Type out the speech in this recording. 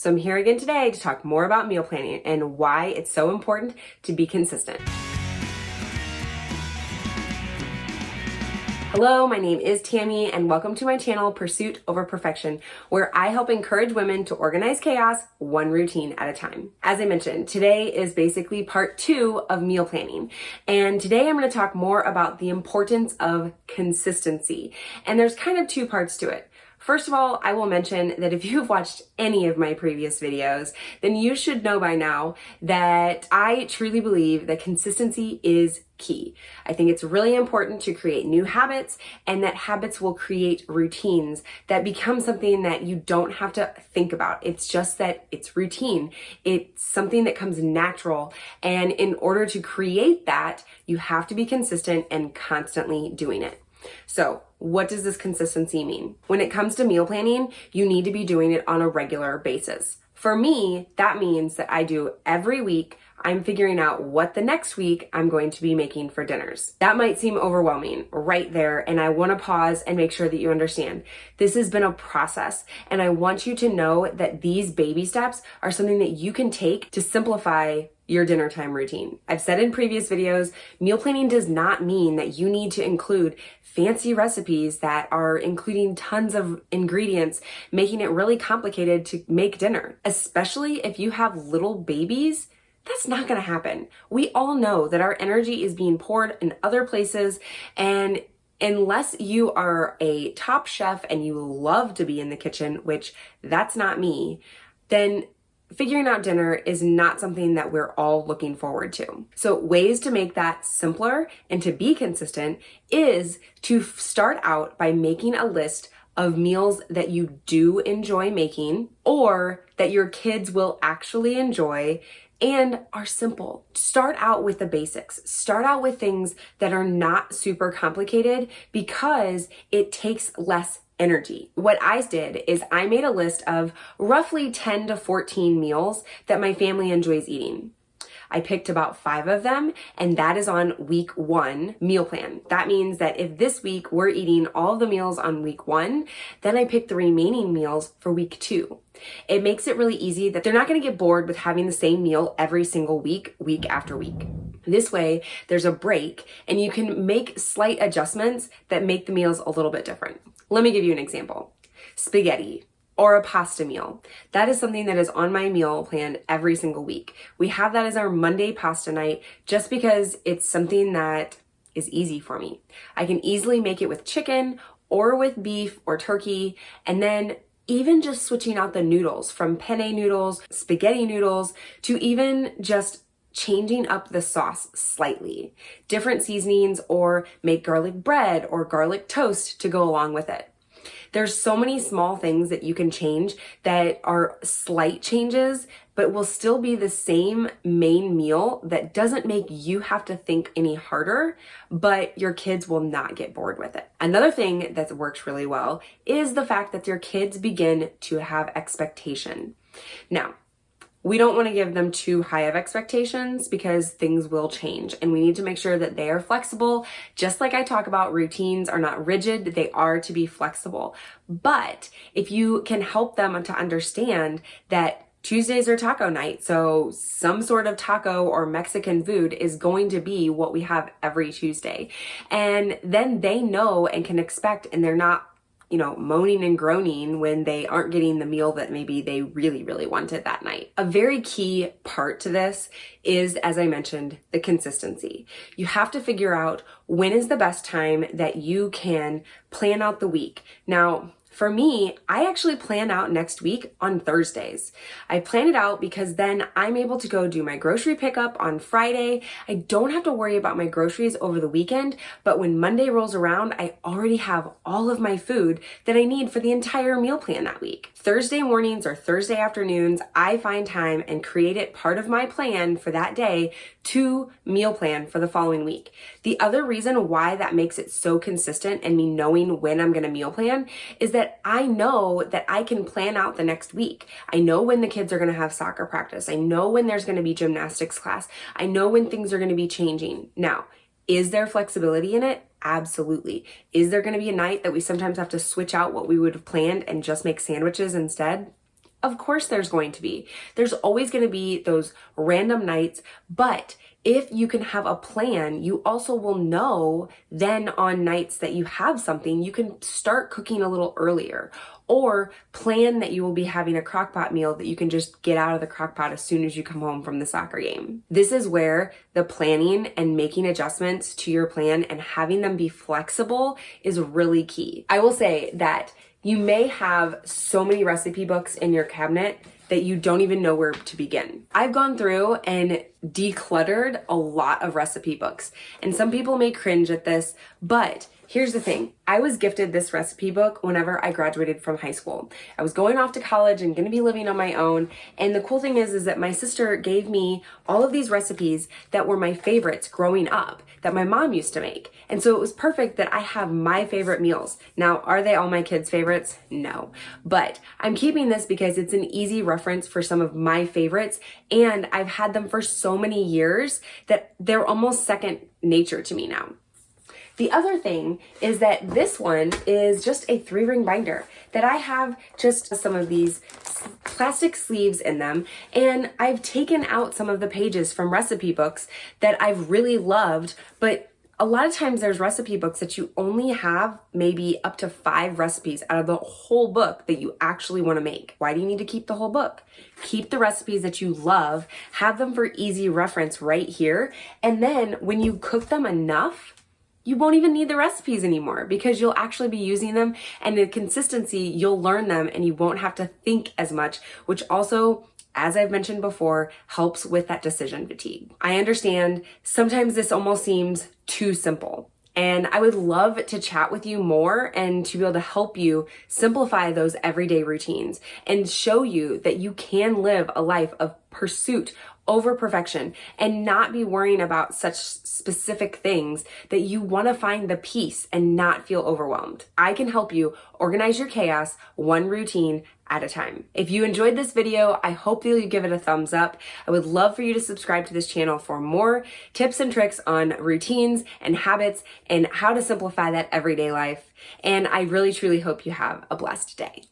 So I'm here again today to talk more about meal planning and why it's so important to be consistent. Hello, my name is Tammy and welcome to my channel, Pursuit Over Perfection, where I help encourage women to organize chaos one routine at a time. As I mentioned, today is basically part 2 of meal planning. And today I'm going to talk more about the importance of consistency. And there's kind of 2 parts to it. First of all, I will mention that if you've watched any of my previous videos, then you should know by now that I truly believe that consistency is key. I think it's really important to create new habits, and that habits will create routines that become something that you don't have to think about. It's just that it's routine. It's something that comes natural. And in order to create that, you have to be consistent and constantly doing it. So, what does this consistency mean? When it comes to meal planning, you need to be doing it on a regular basis. For me, that means that I do every week, I'm figuring out what the next week I'm going to be making for dinners. That might seem overwhelming right there, and I want to pause and make sure that you understand. This has been a process, and I want you to know that these baby steps are something that you can take to simplify your dinner time routine. I've said in previous videos, meal planning does not mean that you need to include fancy recipes that are including tons of ingredients, making it really complicated to make dinner. Especially if you have little babies, that's not gonna happen. We all know that our energy is being poured in other places, and unless you are a top chef and you love to be in the kitchen, which that's not me, then figuring out dinner is not something that we're all looking forward to. So ways to make that simpler and to be consistent is to start out by making a list of meals that you do enjoy making or that your kids will actually enjoy and are simple. Start out with the basics. Start out with things that are not super complicated because it takes less energy. What I did is I made a list of roughly 10 to 14 meals that my family enjoys eating. I picked about 5 of them, and that is on week 1 meal plan. That means that if this week we're eating all of the meals on week 1, then I pick the remaining meals for week 2. It makes it really easy that they're not going to get bored with having the same meal every single week, week after week. This way, there's a break, and you can make slight adjustments that make the meals a little bit different. Let me give you an example. Spaghetti or a pasta meal. That is something that is on my meal plan every single week. We have that as our Monday pasta night just because it's something that is easy for me. I can easily make it with chicken or with beef or turkey, and then even just switching out the noodles from penne noodles, spaghetti noodles, to even just changing up the sauce slightly, different seasonings, or make garlic bread or garlic toast to go along with it. There's so many small things that you can change that are slight changes, but will still be the same main meal that doesn't make you have to think any harder, but your kids will not get bored with it. Another thing that works really well is the fact that your kids begin to have expectation. Now, we don't want to give them too high of expectations because things will change, and we need to make sure that they are flexible. Just like I talk about, routines are not rigid, they are to be flexible. But if you can help them to understand that Tuesdays are taco night, so some sort of taco or Mexican food is going to be what we have every Tuesday. And then they know and can expect, and they're not moaning and groaning when they aren't getting the meal that maybe they really, really wanted that night. A very key part to this is, as I mentioned, the consistency. You have to figure out when is the best time that you can plan out the week. Now, for me, I actually plan out next week on Thursdays. I plan it out because then I'm able to go do my grocery pickup on Friday. I don't have to worry about my groceries over the weekend, but when Monday rolls around, I already have all of my food that I need for the entire meal plan that week. Thursday mornings or Thursday afternoons, I find time and create it part of my plan for that day to meal plan for the following week. The other reason why that makes it so consistent and me knowing when I'm gonna meal plan is that I know that I can plan out the next week. I know when the kids are gonna have soccer practice. I know when there's gonna be gymnastics class. I know when things are gonna be changing. Now, is there flexibility in it? Absolutely. Is there going to be a night that we sometimes have to switch out what we would have planned and just make sandwiches instead? Of course there's going to be. There's always going to be those random nights, but if you can have a plan, you also will know then on nights that you have something, you can start cooking a little earlier, or plan that you will be having a crockpot meal that you can just get out of the crockpot as soon as you come home from the soccer game. This is where the planning and making adjustments to your plan and having them be flexible is really key. I will say that you may have so many recipe books in your cabinet that you don't even know where to begin. I've gone through and decluttered a lot of recipe books, and some people may cringe at this, but here's the thing. I was gifted this recipe book whenever I graduated from high school. I was going off to college and gonna be living on my own. And the cool thing is that my sister gave me all of these recipes that were my favorites growing up that my mom used to make. And so it was perfect that I have my favorite meals. Now, are they all my kids' favorites? No. But I'm keeping this because it's an easy reference for some of my favorites. And I've had them for so many years that they're almost second nature to me now. The other thing is that this one is just a 3-ring binder that I have just some of these plastic sleeves in them, and I've taken out some of the pages from recipe books that I've really loved, but a lot of times there's recipe books that you only have maybe up to 5 recipes out of the whole book that you actually want to make. Why do you need to keep the whole book? Keep the recipes that you love, have them for easy reference right here, and then when you cook them enough, you won't even need the recipes anymore because you'll actually be using them, and the consistency, you'll learn them and you won't have to think as much, which also, as I've mentioned before, helps with that decision fatigue. I understand sometimes this almost seems too simple, and I would love to chat with you more and to be able to help you simplify those everyday routines and show you that you can live a life of pursuit over perfection and not be worrying about such specific things, that you want to find the peace and not feel overwhelmed. I can help you organize your chaos one routine at a time. If you enjoyed this video, I hope that you give it a thumbs up. I would love for you to subscribe to this channel for more tips and tricks on routines and habits and how to simplify that everyday life. And I really truly hope you have a blessed day.